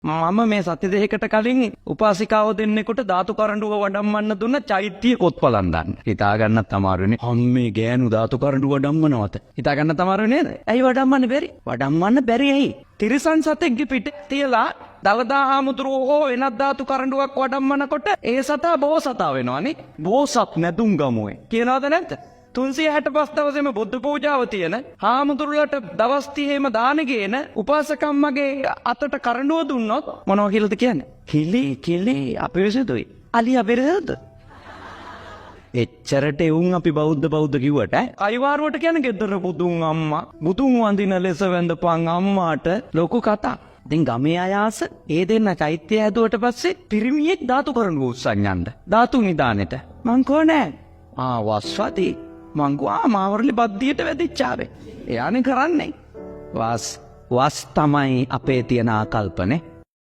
මම මේ සති දෙකකට කලින් උපාසිකාව දෙන්නෙකුට ධාතු කරඬුව වඩම්මන්න දුන්න චෛත්‍ය කොත්පලන් දාන්න. හිතා ගන්නත් අමාරුනේ. අම්මේ ගෑනු ධාතු කරඬුව වඩම්මනවත. හිතා ගන්නත් අමාරු නේද? ඇයි වඩම්මන්න බැරි? වඩම්මන්න බැරි ඇයි? තිරිසන් සතෙක්ගේ පිටේ තියලා දලදා හාමුදුරුවෝ හෝ වෙනත් ධාතු කරඬුවක් වඩම්මනකොට ඒ සතා බෝසතා වෙනවනේ. බෝසත් නැදුම් ගමුවේ. කියනවද නැද්ද? 365 දවසේම බුද්ධ පූජාව තියෙන හාමුදුරුවලට දවස් 30ෙම දාන ගේන උපාසකම්මගේ අතට කරඬුව දුන්නොත් මොනවා කියලාද කියන්නේ? කිලි අපිරිසුදුයි. අලි අපිරිසුදුද? එච්චරට එවුන් අපි බෞද්ධ කිව්වට අයිවාරුවට කියන්නේ ගෙදර බුදුන් අම්මා බුදුන් වඳින ලෙස වැඳපන් අම්මාට ලොකු කතා. ඉතින් ගමේ අයාස ඒ දෙන්න චෛත්‍ය හැදුවට පස්සේ පිරිමියෙක් ධාතු කරඬුව උස්සන් යන්න. ධාතු නිදානෙට. මං කෝ නෑ. වස්වති මං ගා මාවරලි බද්දියට වැදිච්චාවේ. එයානේ කරන්නේ. වස් තමයි අපේ තියෙන ආකල්පනේ.